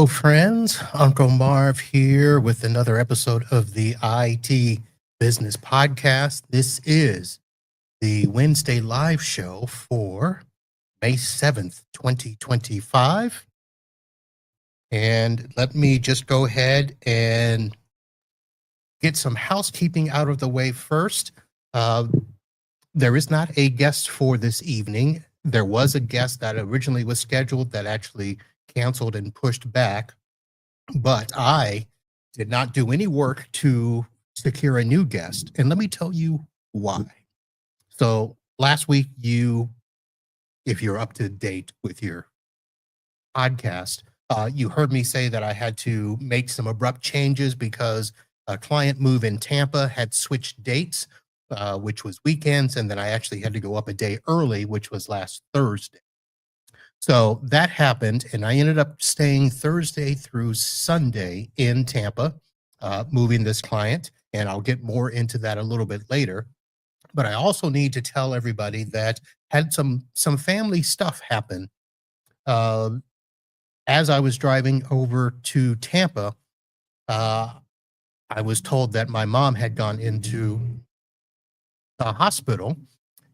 Hello, friends. Uncle Marv here with another episode of the IT Business Podcast. This is the Wednesday live show for May 7th, 2025. And let me just go ahead and get some housekeeping out of the way first. There is not a guest for this evening. There was a guest that originally was scheduled that actually canceled and pushed back, but I did not do any work to secure a new guest. And let me tell you why. So last week, if you're up to date with your podcast, you heard me say that I had to make some abrupt changes because a client move in Tampa had switched dates, which was weekends. And then I actually had to go up a day early, which was last Thursday. So that happened, and I ended up staying Thursday through Sunday in Tampa, moving this client, and I'll get more into that a little bit later. But I also need to tell everybody that had some family stuff happen. As I was driving over to Tampa, I was told that my mom had gone into the hospital.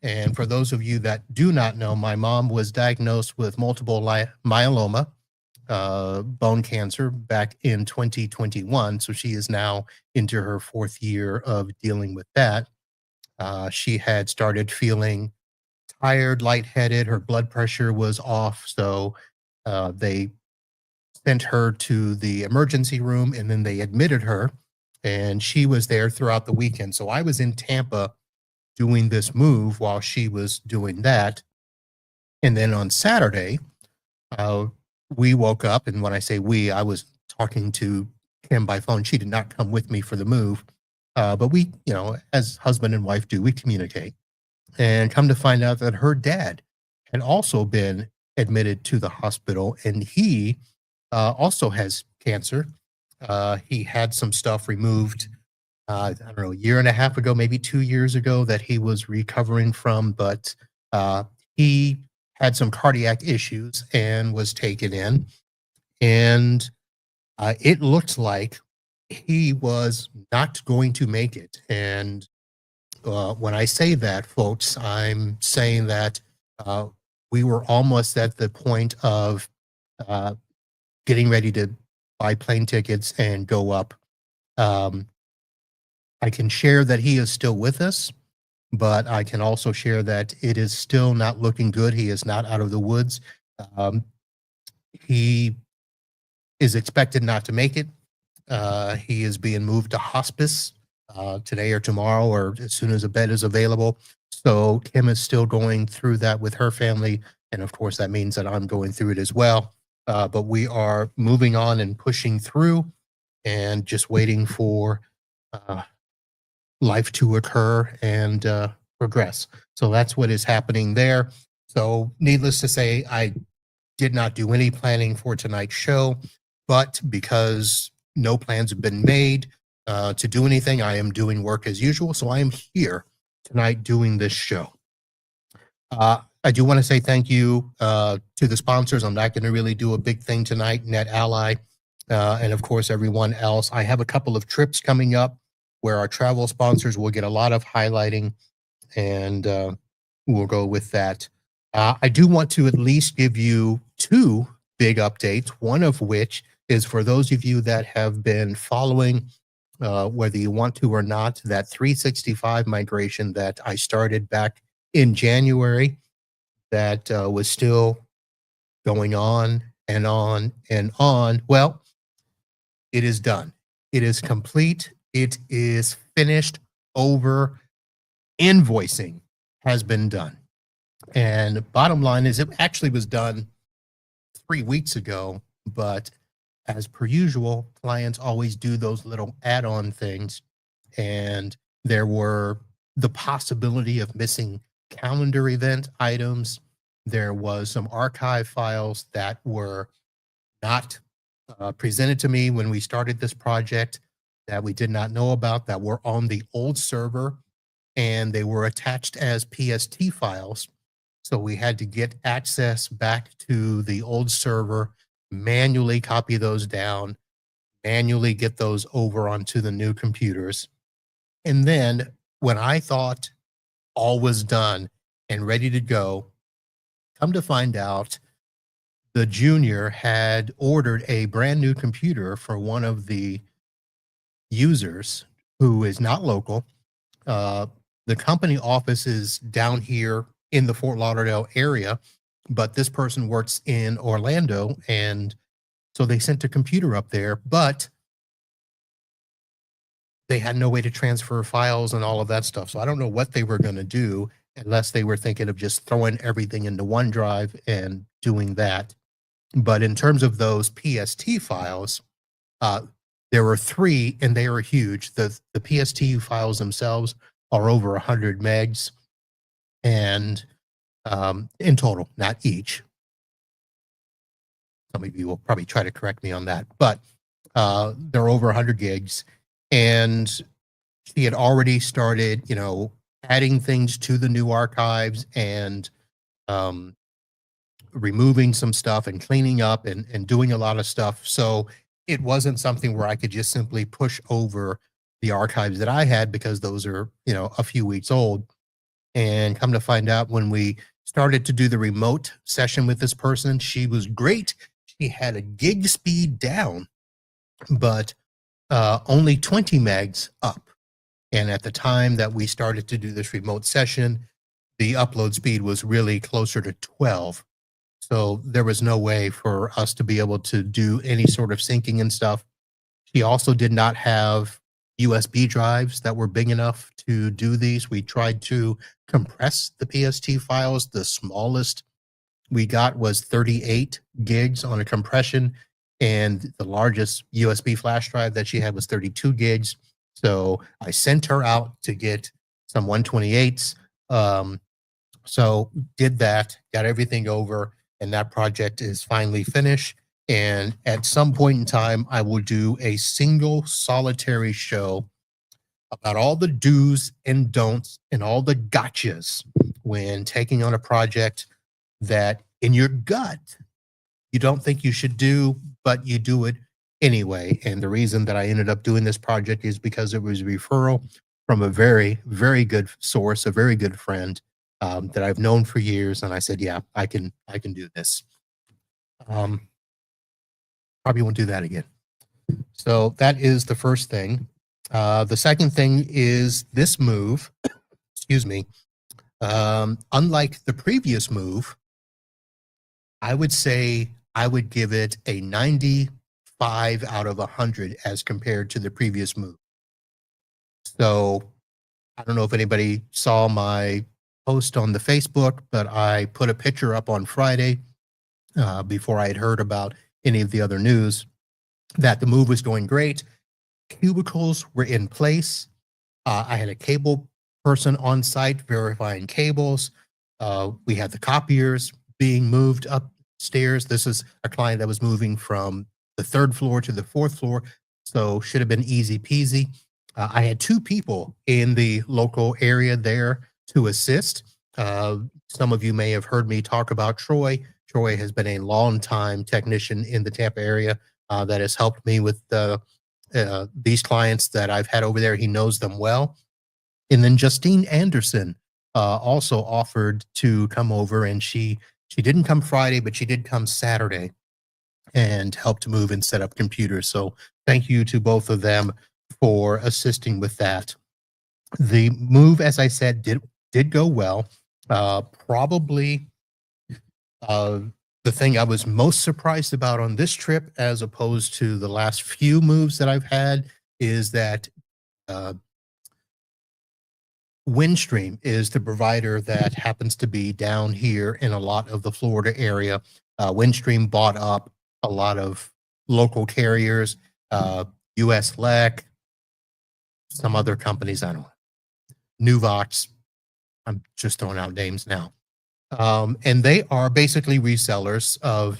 And for those of you that do not know, my mom was diagnosed with multiple myeloma, bone cancer, back in 2021. So she is now into her fourth year of dealing with that. She had started feeling tired, lightheaded. Her blood pressure was off. So they sent her to the emergency room, and then they admitted her. And she was there throughout the weekend. So I was in Tampa doing this move while she was doing that. And then on Saturday, we woke up, and when I say we, I was talking to Kim by phone. She did not come with me for the move, but we, as husband and wife do, we communicate. And come to find out that her dad had also been admitted to the hospital, and he also has cancer. He had some stuff removed I don't know, a year and a half ago, maybe 2 years ago, that he was recovering from, but he had some cardiac issues and was taken in. And it looked like he was not going to make it. And when I say that, folks, I'm saying that we were almost at the point of getting ready to buy plane tickets and go up. I can share that he is still with us, but I can also share that it is still not looking good. He is not out of the woods. He is expected not to make it. He is being moved to hospice today or tomorrow, or as soon as a bed is available. So Kim is still going through that with her family. And of course, that means that I'm going through it as well. But we are moving on and pushing through and just waiting for life to occur and progress. So that's what is happening there. So needless to say, I did not do any planning for tonight's show, but because no plans have been made to do anything, I am doing work as usual. So I am here tonight doing this show. I do want to say thank you to the sponsors. I'm not going to really do a big thing tonight, Net Ally, and of course, everyone else. I have a couple of trips coming up where our travel sponsors will get a lot of highlighting, and we'll go with that. I do want to at least give you two big updates, one of which is for those of you that have been following, whether you want to or not, that 365 migration that I started back in January that was still going on and on and on. Well, it is done. It is complete. It is finished, over. Invoicing has been done. And bottom line is it actually was done 3 weeks ago, but as per usual, clients always do those little add-on things. And there were the possibility of missing calendar event items. There was some archive files that were not presented to me when we started this project, that we did not know about, that were on the old server, and they were attached as PST files. So we had to get access back to the old server manually copy those down, manually get those over onto the new computers. And then when I thought all was done and ready to go, come to find out the junior had ordered a brand new computer for one of the users who is not local. Uh, the company office is down here in the Fort Lauderdale area, but this person works in Orlando. And so they sent a computer up there, but they had no way to transfer files and all of that stuff. So I don't know what they were going to do unless they were thinking of just throwing everything into OneDrive and doing that. But in terms of those PST files, uh, there were three and they are huge. The PST files themselves are over 100 megs and in total, not each. Some of you will probably try to correct me on that, but they're over 100 gigs. And she had already started, adding things to the new archives and removing some stuff and cleaning up and doing a lot of stuff. So it wasn't something where I could just simply push over the archives that I had because those are, a few weeks old. And come to find out when we started to do the remote session with this person, she was great. She had a gig speed down, but only 20 megs up. And at the time that we started to do this remote session, the upload speed was really closer to 12. So there was no way for us to be able to do any sort of syncing and stuff. She also did not have USB drives that were big enough to do these. We tried to compress the PST files. The smallest we got was 38 gigs on a compression, and the largest USB flash drive that she had was 32 gigs. So I sent her out to get some 128s. So did that, got everything over, and that project is finally finished. And at some point in time, I will do a single solitary show about all the do's and don'ts and all the gotchas when taking on a project that in your gut, you don't think you should do, but you do it anyway. And the reason that I ended up doing this project is because it was a referral from a very, very good source, a very good friend that I've known for years. And I said, yeah, I can do this. Probably won't do that again. So that is the first thing. The second thing is this move, excuse me. Unlike the previous move, I would say I would give it a 95 out of 100 as compared to the previous move. So I don't know if anybody saw my post on the Facebook, but I put a picture up on Friday before I had heard about any of the other news that the move was going great. Cubicles were in place. I had a cable person on site verifying cables. We had the copiers being moved upstairs. This is a client that was moving from the 3rd floor to the 4th floor, so should have been easy peasy. I had 2 people in the local area there to assist. Some of you may have heard me talk about Troy. Troy has been a long-time technician in the Tampa area that has helped me with these clients that I've had over there. He knows them well. And then Justine Anderson also offered to come over, and she didn't come Friday, but she did come Saturday and helped move and set up computers. So thank you to both of them for assisting with that. The move, as I said, did go well. Probably the thing I was most surprised about on this trip, as opposed to the last few moves that I've had, is that Windstream is the provider that happens to be down here in a lot of the Florida area. Windstream bought up a lot of local carriers, US LEC, some other companies, I don't know, Nuvox. I'm just throwing out names now. And they are basically resellers of,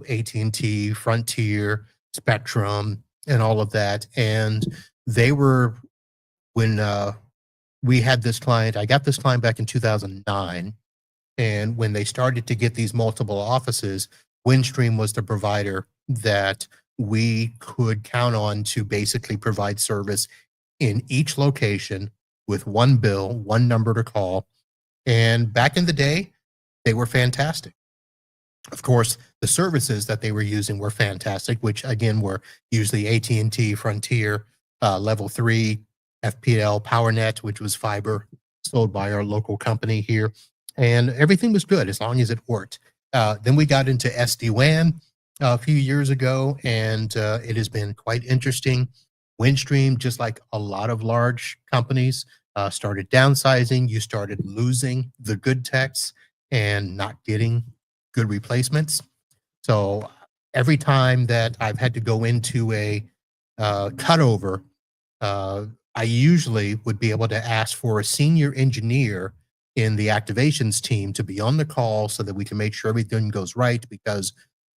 AT&T, Frontier, Spectrum, and all of that. And they were, when we had this client, I got this client back in 2009. And when they started to get these multiple offices, Windstream was the provider that we could count on to basically provide service in each location with one bill, one number to call. And back in the day, they were fantastic. Of course, the services that they were using were fantastic, which again were usually AT&T, Frontier, Level 3, FPL, PowerNet, which was fiber sold by our local company here. And everything was good as long as it worked. Then we got into SD-WAN a few years ago, and it has been quite interesting. Windstream, just like a lot of large companies, started downsizing. You started losing the good techs and not getting good replacements. So every time that I've had to go into a cutover, uh, I usually would be able to ask for a senior engineer in the activations team to be on the call so that we can make sure everything goes right, because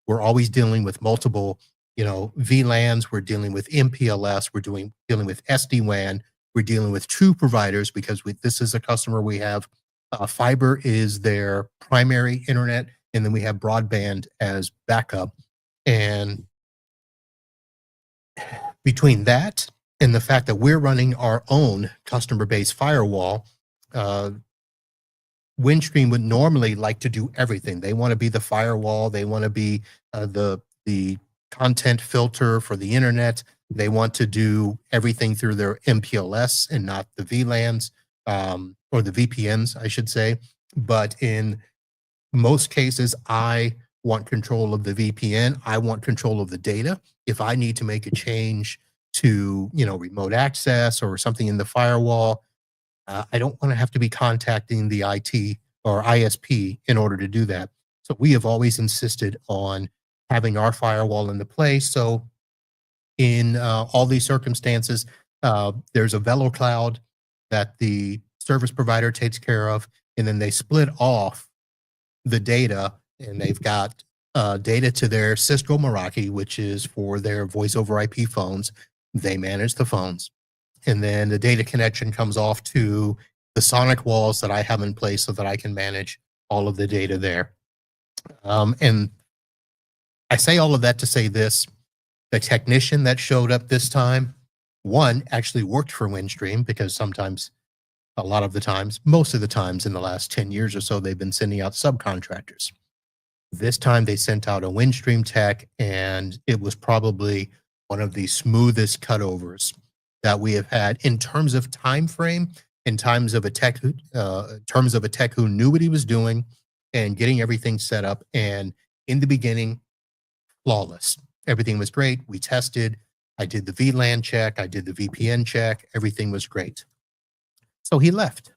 we're always dealing with multiple, VLANs. We're dealing with MPLS. We're dealing with SD-WAN. We're dealing with two providers because this is a customer we have. Fiber is their primary internet, and then we have broadband as backup. And between that and the fact that we're running our own customer-based firewall, Windstream would normally like to do everything. They want to be the firewall. They want to be the content filter for the internet. They want to do everything through their MPLS and not the VLANs, or the VPNs, I should say. But in most cases, I want control of the VPN. I want control of the data. If I need to make a change to, remote access or something in the firewall, I don't want to have to be contacting the IT or ISP in order to do that. So we have always insisted on having our firewall into place. So in all these circumstances, there's a Velo cloud that the service provider takes care of, and then they split off the data, and they've got data to their Cisco Meraki, which is for their voice over IP phones. They manage the phones. And then the data connection comes off to the SonicWalls that I have in place so that I can manage all of the data there. And I say all of that to say this: the technician that showed up this time, one, actually worked for Windstream, because sometimes, a lot of the times, most of the times in the last 10 years or so, they've been sending out subcontractors. This time they sent out a Windstream tech, and it was probably one of the smoothest cutovers that we have had in terms of time frame, in terms of a tech who knew what he was doing and getting everything set up. And in the beginning, flawless. Everything was great. We tested. I did the VLAN check. I did the VPN check. Everything was great. So he left.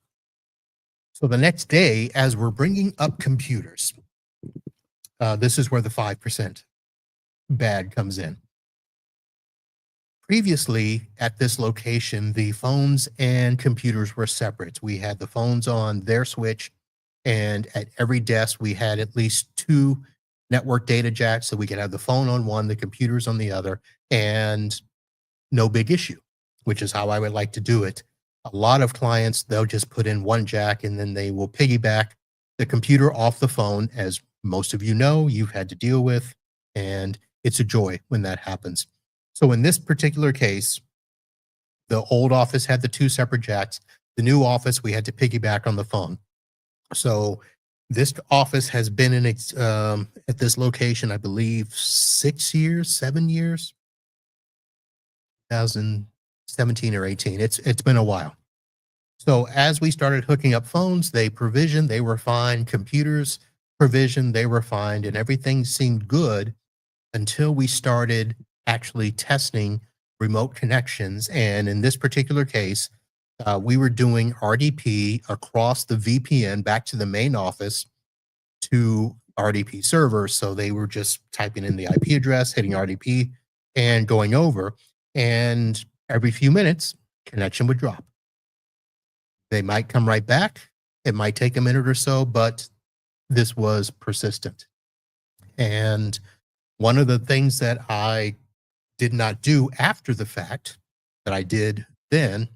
So the next day, as we're bringing up computers, this is where the 5% bad comes in. Previously, at this location, the phones and computers were separate. We had the phones on their switch, and at every desk, we had at least 2 network data jacks, so we could have the phone on one, the computers on the other, and no big issue, which is how I would like to do it. A lot of clients, they'll just put in one jack, and then they will piggyback the computer off the phone, as most of you know, you've had to deal with, and it's a joy when that happens. So in this particular case, the old office had the 2 separate jacks. The new office, we had to piggyback on the phone. So this office has been in at this location, I believe, 6 years, 7 years, 2017 or 18. It's been a while. So as we started hooking up phones, they provisioned, they were fine. Computers provisioned, they were fine, and everything seemed good until we started actually testing remote connections. And in this particular case, we were doing RDP across the VPN back to the main office to RDP servers. So they were just typing in the IP address, hitting RDP, and going over. And every few minutes, connection would drop. They might come right back. It might take a minute or so, but this was persistent. And one of the things that I did not do after the fact that I did then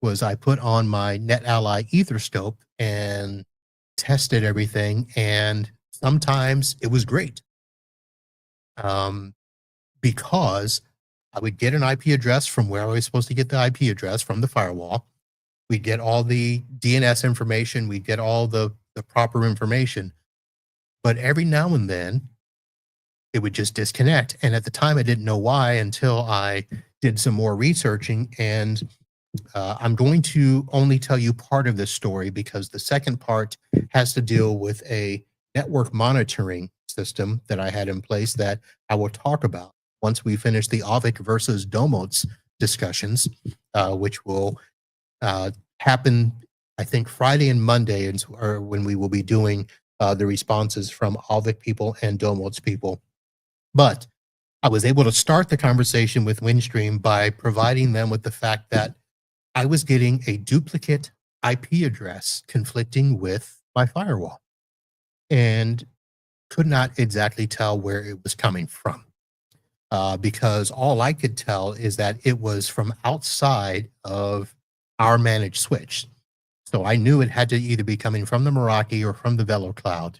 was I put on my NetAlly Etherscope and tested everything, and sometimes it was great. because I would get an IP address from where I was supposed to get the IP address from the firewall. We'd get all the DNS information. We'd get all the proper information. But every now and then, it would just disconnect. And at the time, I didn't know why until I did some more researching. And I'm going to only tell you part of this story because the second part has to deal with a network monitoring system that I had in place that I will talk about once we finish the Auvik versus Domotz discussions, which will happen, I think, Friday and Monday, or when we will be doing the responses from Auvik people and Domotz people. But I was able to start the conversation with Windstream by providing them with the fact that I was getting a duplicate IP address conflicting with my firewall and could not exactly tell where it was coming from because all I could tell is that it was from outside of our managed switch. So I knew it had to either be coming from the Meraki or from the Velo cloud.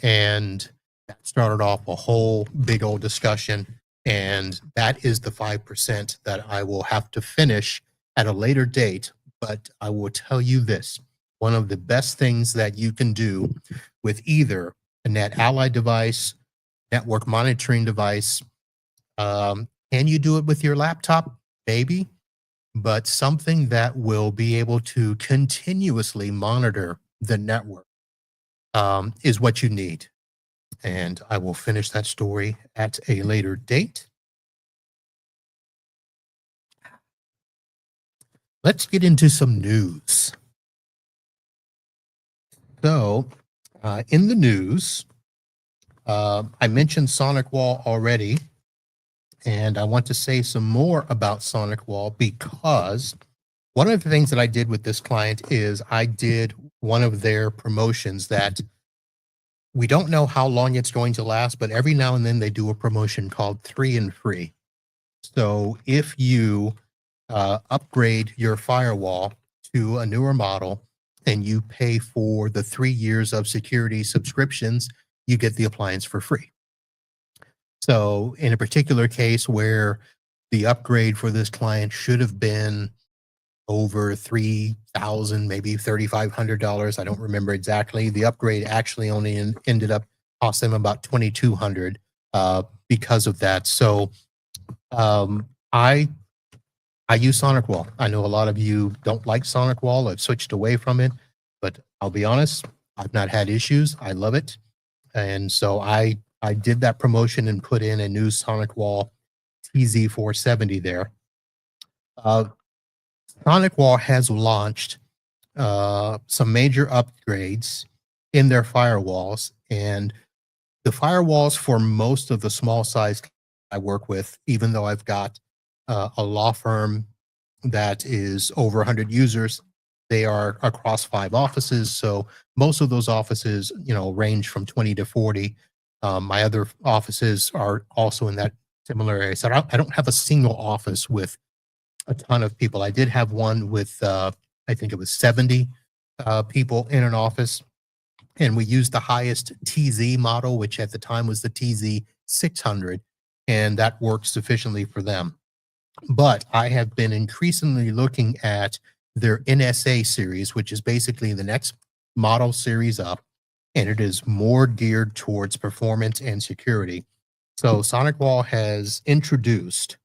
And that started off a whole big old discussion. And that is the 5% that I will have to finish at a later date. But I will tell you this, one of the best things that you can do with either a NetAlly device, network monitoring device, can you do it with your laptop? Maybe, but something that will be able to continuously monitor the network is what you need. And I will finish that story at a later date. Let's get into some news. So, in the news, I mentioned SonicWall already, and I want to say some more about SonicWall because one of the things that I did with this client is I did one of their promotions that we don't know how long it's going to last, but every now and then they do a promotion called 3 and Free. So if you upgrade your firewall to a newer model and you pay for the 3 years of security subscriptions, you get the appliance for free. So in a particular case where the upgrade for this client should have been over $3,000, maybe $3,500. I don't remember exactly. The upgrade actually only ended up costing them about $2,200 because of that. So I use SonicWall. I know a lot of you don't like SonicWall. I've switched away from it, but I'll be honest, I've not had issues. I love it. And so I did that promotion and put in a new SonicWall TZ470 there. SonicWall has launched some major upgrades in their firewalls, and the firewalls for most of the small size I work with, even though I've got a law firm that is over 100 users, they are across 5 offices. So most of those offices, range from 20 to 40. My other offices are also in that similar area. So I don't have a single office with a ton of people. I did have one with, I think it was 70 people in an office. And we used the highest TZ model, which at the time was the TZ 600. And that worked sufficiently for them. But I have been increasingly looking at their NSA series, which is basically the next model series up. And it is more geared towards performance and security. So SonicWall has introduced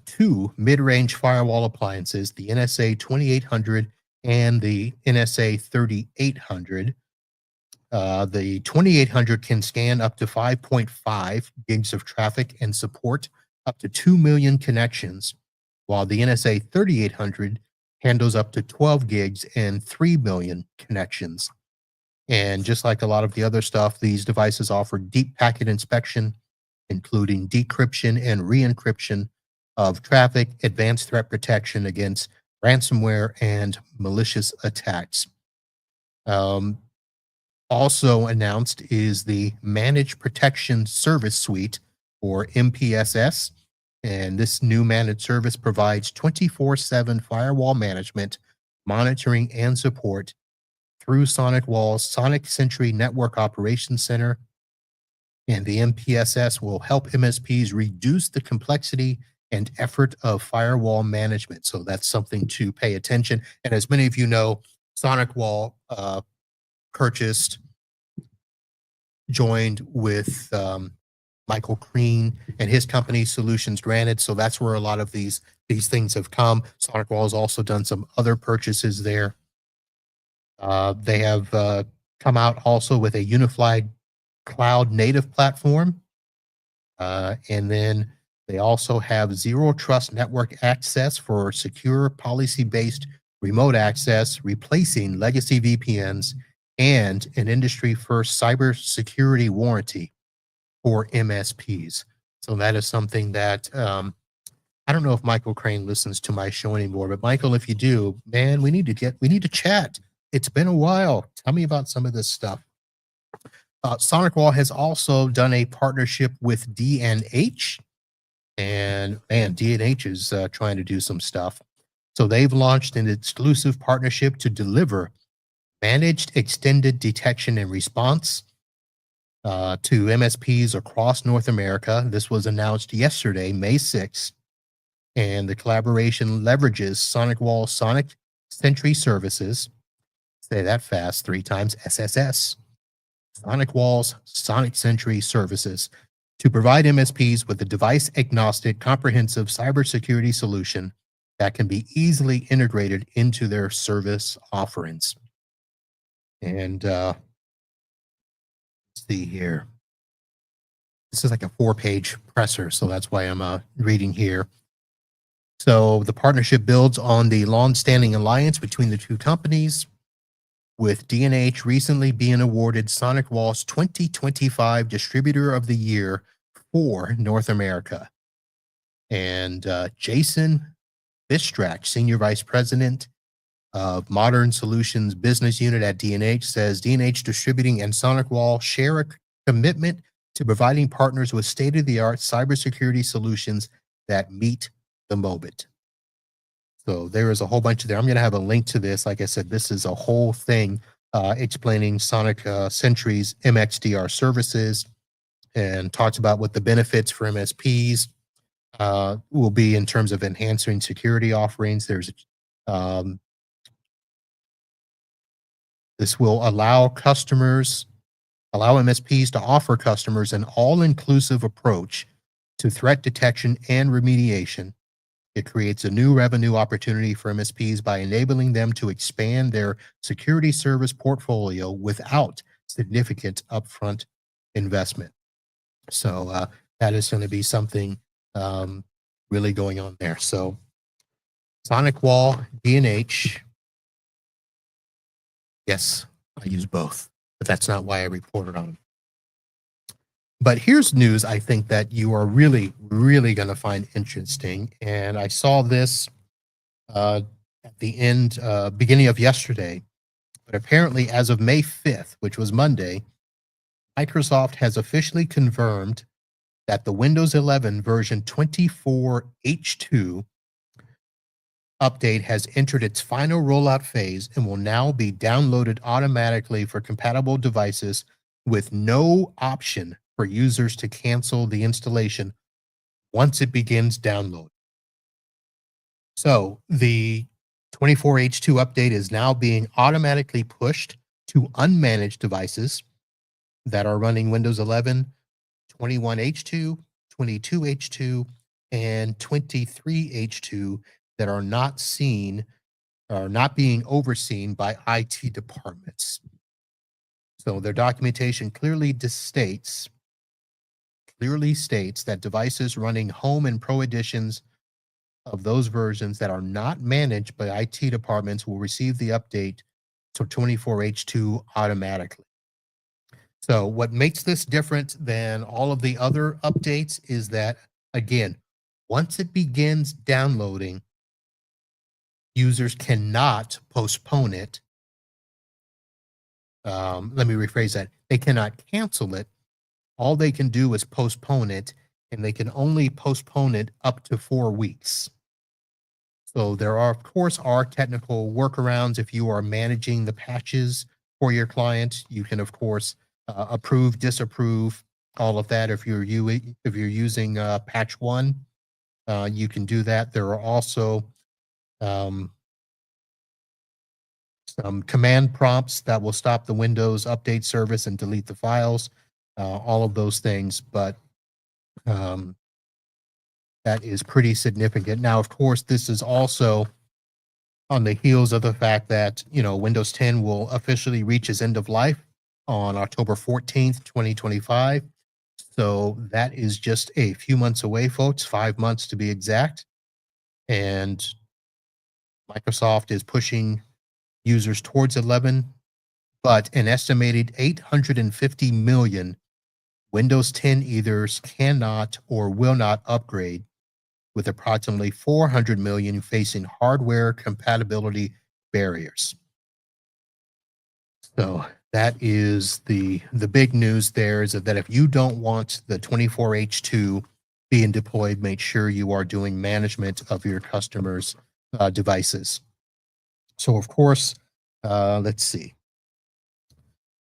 2 mid-range firewall appliances, the NSA 2800 and the NSA 3800. The 2800 can scan up to 5.5 gigs of traffic and support up to 2 million connections, while the NSA 3800 handles up to 12 gigs and 3 million connections. And just like a lot of the other stuff, these devices offer deep packet inspection, including decryption and re-encryption of traffic, advanced threat protection against ransomware and malicious attacks. Also announced is the Managed Protection Service Suite, or MPSS. And this new managed service provides 24/7 firewall management, monitoring, and support through SonicWall's Sonic Sentry Network Operations Center. And the MPSS will help MSPs reduce the complexity and effort of firewall management. So that's something to pay attention. And as many of you know, SonicWall purchased, joined with Michael Crean and his company, Solutions Granted. So that's where a lot of these things have come. SonicWall has also done some other purchases there. They have come out also with a unified cloud native platform. And then they also have zero trust network access for secure policy-based remote access, replacing legacy VPNs, and an industry-first cybersecurity warranty for MSPs. So that is something that I don't know if Michael Crane listens to my show anymore, but Michael, if you do, man, we need to chat. It's been a while. Tell me about some of this stuff. SonicWall has also done a partnership with D&H, and man, D&H is trying to do some stuff. So they've launched an exclusive partnership to deliver managed extended detection and response to MSPs across North America. This was announced yesterday, May 6th, and the collaboration leverages SonicWall Sonic Sentry Services. Say that fast 3 times, SSS. SonicWall's Sonic Sentry Services to provide MSPs with a device-agnostic, comprehensive cybersecurity solution that can be easily integrated into their service offerings. And let's see here. This is like a 4-page presser, so that's why I'm reading here. So the partnership builds on the long-standing alliance between the two companies, with D&H recently being awarded SonicWall's 2025 Distributor of the Year for North America. And Jason Bistrak, Senior Vice President of Modern Solutions Business Unit at D&H, says D&H Distributing and SonicWall share a commitment to providing partners with state-of-the-art cybersecurity solutions that meet the moment. So there is a whole bunch of there. I'm going to have a link to this. Like I said, this is a whole thing explaining Sonic Sentry's MXDR services, and talks about what the benefits for MSPs will be in terms of enhancing security offerings. There's this will allow MSPs to offer customers an all-inclusive approach to threat detection and remediation. It creates a new revenue opportunity for MSPs by enabling them to expand their security service portfolio without significant upfront investment. So that is going to be something really going on there. So SonicWall, D&H. Yes, I use both, but that's not why I reported on them. But here's news I think that you are really, really going to find interesting. And I saw this at the beginning of yesterday. But apparently, as of May 5th, which was Monday, Microsoft has officially confirmed that the Windows 11 version 24H2 update has entered its final rollout phase and will now be downloaded automatically for compatible devices, with no option for users to cancel the installation once it begins download. So the 24H2 update is now being automatically pushed to unmanaged devices that are running Windows 11, 21H2, 22H2, and 23H2 that are not being overseen by IT departments. So their documentation clearly states that devices running home and pro editions of those versions that are not managed by IT departments will receive the update to 24H2 automatically. So what makes this different than all of the other updates is that, again, once it begins downloading, users cannot postpone it. Let me rephrase that. They cannot cancel it. All they can do is postpone it, and they can only postpone it up to 4 weeks. So there are, of course, technical workarounds. If you are managing the patches for your client, you can, of course, approve, disapprove all of that. If you're using patch 1, you can do that. There are also um, some command prompts that will stop the Windows update service and delete the files, all of those things. But um, that is pretty significant. Now, of course, this is also on the heels of the fact that, Windows 10 will officially reach its end of life on October 14th, 2025. So that is just a few months away, folks, 5 months to be exact. And Microsoft is pushing users towards 11, but an estimated 850 million Windows 10 users cannot or will not upgrade, with approximately 400 million facing hardware compatibility barriers. So that is the big news there, is that if you don't want the 24H2 being deployed, make sure you are doing management of your customers' devices. So of course, let's see.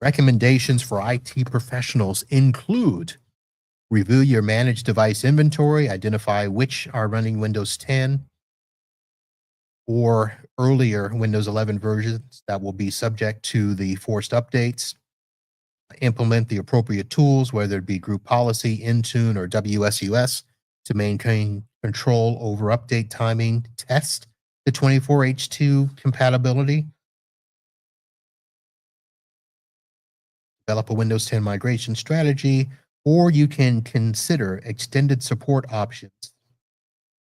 Recommendations for IT professionals include: review your managed device inventory, identify which are running Windows 10 or earlier Windows 11 versions that will be subject to the forced updates. Implement the appropriate tools, whether it be group policy, Intune, or WSUS, to maintain control over update timing. Test the 24H2 compatibility. Develop a Windows 10 migration strategy, or you can consider extended support options,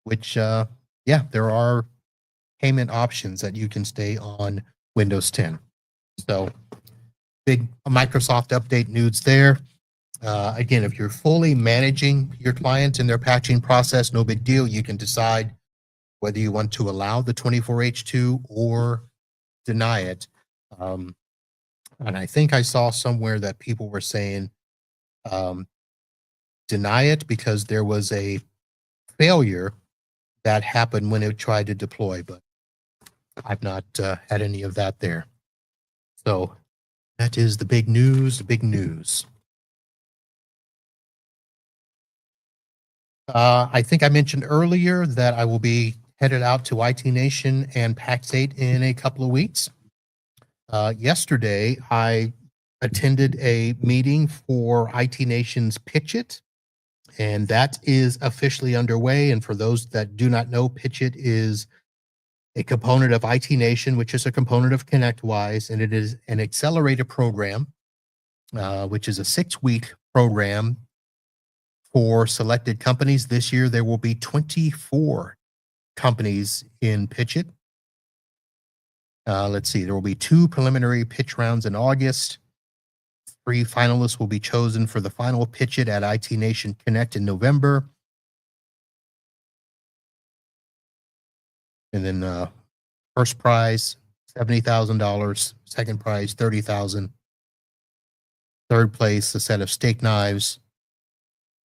which, there are payment options that you can stay on Windows 10. So big Microsoft update news there. Again, if you're fully managing your clients in their patching process, no big deal. You can decide whether you want to allow the 24H2 or deny it. And I think I saw somewhere that people were saying deny it because there was a failure that happened when it tried to deploy, but I've not had any of that there. So that is the big news, I think I mentioned earlier that I will be headed out to IT Nation and PAX 8 in a couple of weeks. Yesterday, I attended a meeting for IT Nation's PitchIT, and that is officially underway. And for those that do not know, PitchIT is a component of IT Nation, which is a component of ConnectWise, and it is an accelerated program, which is a 6-week program for selected companies. This year, there will be 24 companies in PitchIT. Let's see, there will be 2 preliminary pitch rounds in August. 3 finalists will be chosen for the final PitchIT at IT Nation Connect in November. And then first prize, $70,000. Second prize, $30,000. Third place, a set of steak knives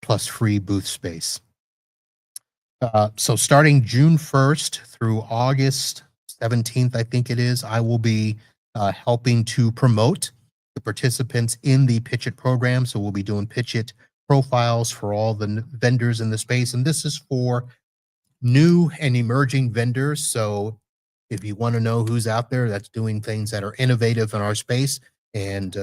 plus free booth space. So starting June 1st through August 17th, I think it is, I will be helping to promote the participants in the PitchIT program. So we'll be doing PitchIT profiles for all the vendors in the space. And this is for new and emerging vendors. So if you want to know who's out there that's doing things that are innovative in our space, and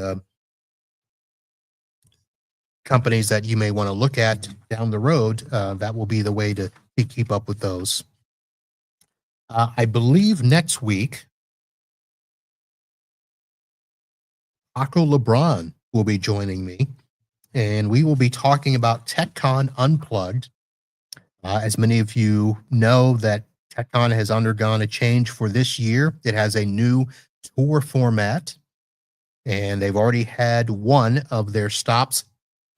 companies that you may want to look at down the road, that will be the way to keep up with those. I believe next week, Paco LeBron will be joining me, and we will be talking about TechCon Unplugged. As many of you know, that TechCon has undergone a change for this year. It has a new tour format, and they've already had one of their stops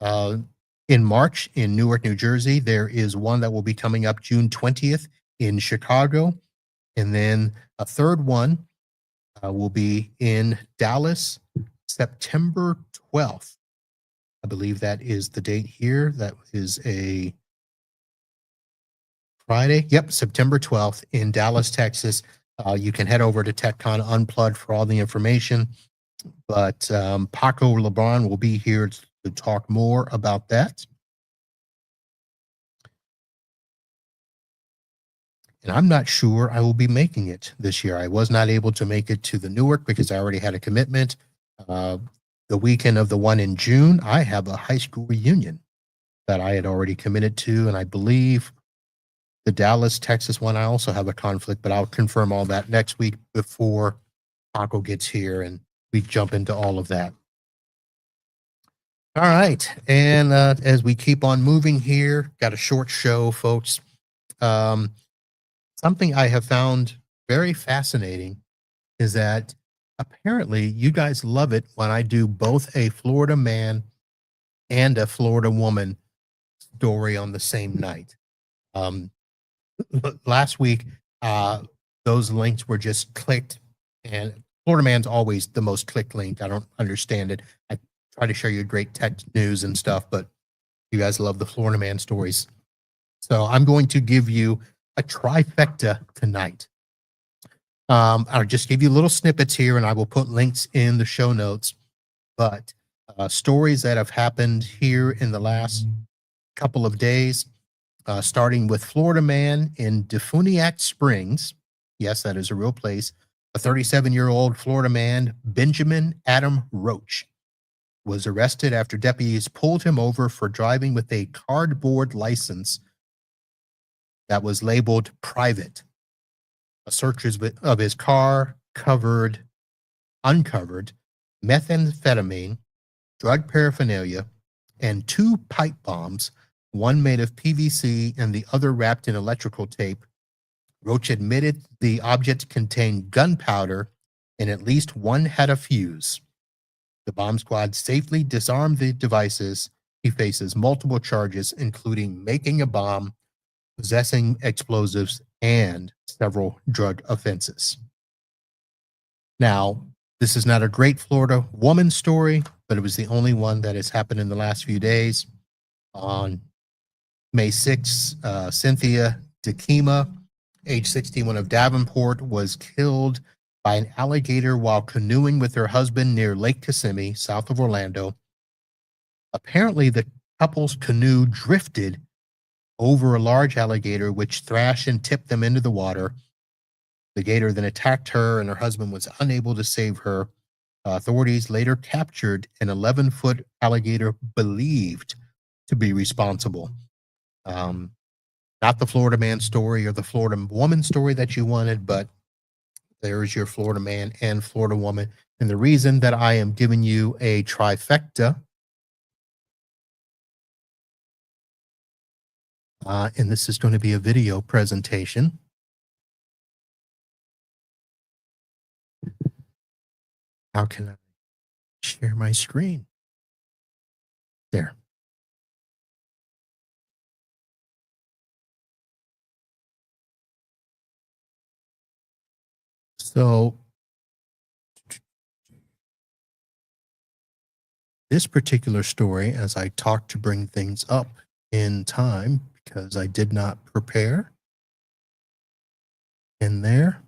in March in Newark, New Jersey. There is one that will be coming up June 20th in Chicago. And then a third one will be in Dallas, September 12th. I believe that is the date here. That is a Friday. Yep, September 12th in Dallas, Texas. You can head over to TechCon Unplugged for all the information. But Paco LeBron will be here to talk more about that. And I'm not sure I will be making it this year. I was not able to make it to the Newark because I already had a commitment. Uh, the weekend of the one in June, I have a high school reunion that I had already committed to. And I believe the Dallas, Texas one, I also have a conflict, but I'll confirm all that next week before Paco gets here and we jump into all of that. All right. And as we keep on moving here, got a short show, folks. Something I have found very fascinating is that apparently you guys love it when I do both a Florida man and a Florida woman story on the same night. Last week, those links were just clicked, and Florida man's always the most clicked link. I don't understand it. I try to show you great tech news and stuff, but you guys love the Florida man stories. So I'm going to give you a trifecta tonight. I'll just give you little snippets here, and I will put links in the show notes. But stories that have happened here in the last couple of days, starting with Florida man in Defuniak Springs. Yes, that is a real place. A 37-year-old Florida man, Benjamin Adam Roach, was arrested after deputies pulled him over for driving with a cardboard license that was labeled private. A search of his car uncovered methamphetamine, drug paraphernalia, and 2 pipe bombs, one made of PVC and the other wrapped in electrical tape. Roach admitted the object contained gunpowder and at least one had a fuse. The bomb squad safely disarmed the devices. He faces multiple charges, including making a bomb, possessing explosives, and several drug offenses. Now, this is not a great Florida woman story, but it was the only one that has happened in the last few days. On May 6th, Cynthia DeKima, age 61 of Davenport, was killed by an alligator while canoeing with her husband near Lake Kissimmee, south of Orlando. Apparently, the couple's canoe drifted over a large alligator, which thrashed and tipped them into the water. The gator then attacked her, and her husband was unable to save her. Authorities later captured an 11-foot alligator believed to be responsible. Not the Florida man story or the Florida woman story that you wanted, but there's your Florida man and Florida woman. And the reason that I am giving you a trifecta, and this is going to be a video presentation. How can I share my screen? There. So this particular story, as I talk to bring things up in time, because I did not prepare in there.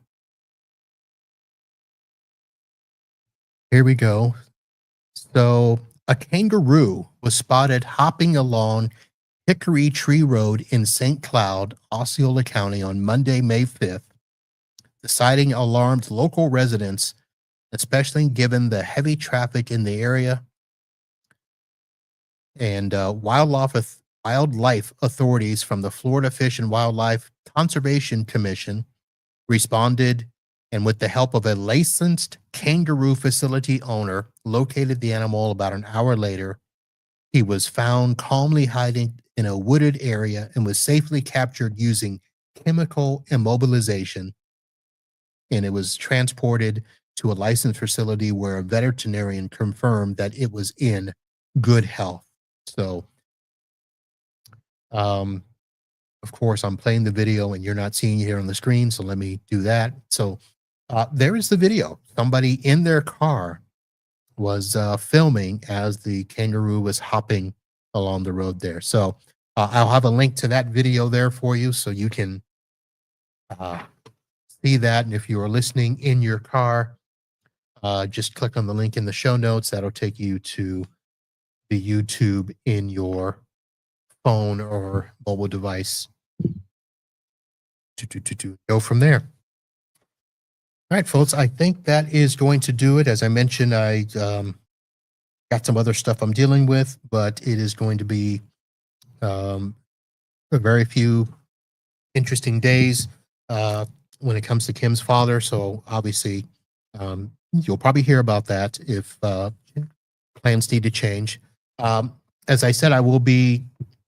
Here we go. So a kangaroo was spotted hopping along Hickory Tree Road in St. Cloud, Osceola County on Monday, May 5th. The sighting alarmed local residents, especially given the heavy traffic in the area. And wildlife authorities from the Florida Fish and Wildlife Conservation Commission responded, and with the help of a licensed kangaroo facility owner, located the animal. About an hour later, he was found calmly hiding in a wooded area and was safely captured using chemical immobilization. And it was transported to a licensed facility where a veterinarian confirmed that it was in good health. So, of course, I'm playing the video and you're not seeing it here on the screen, so let me do that. So there is the video. Somebody in their car was filming as the kangaroo was hopping along the road there. So I'll have a link to that video there for you so you can see that. And if you are listening in your car, just click on the link in the show notes. That'll take you to the YouTube in your phone or mobile device to go from there. All right, folks, I think that is going to do it. As I mentioned, I got some other stuff I'm dealing with, but it is going to be a very few interesting days when it comes to Kim's father. So obviously, you'll probably hear about that if plans need to change. As I said, I will be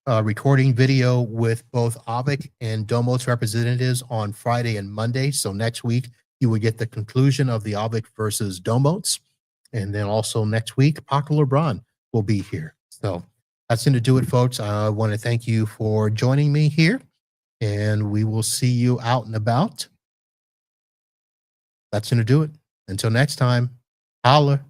recording video with both Avik and Domos representatives on Friday and Monday. So next week, you will get the conclusion of the Avik versus Domos. And then also next week, Paco LeBron will be here. So that's going to do it, folks. I want to thank you for joining me here, and we will see you out and about. That's going to do it. Until next time, holla.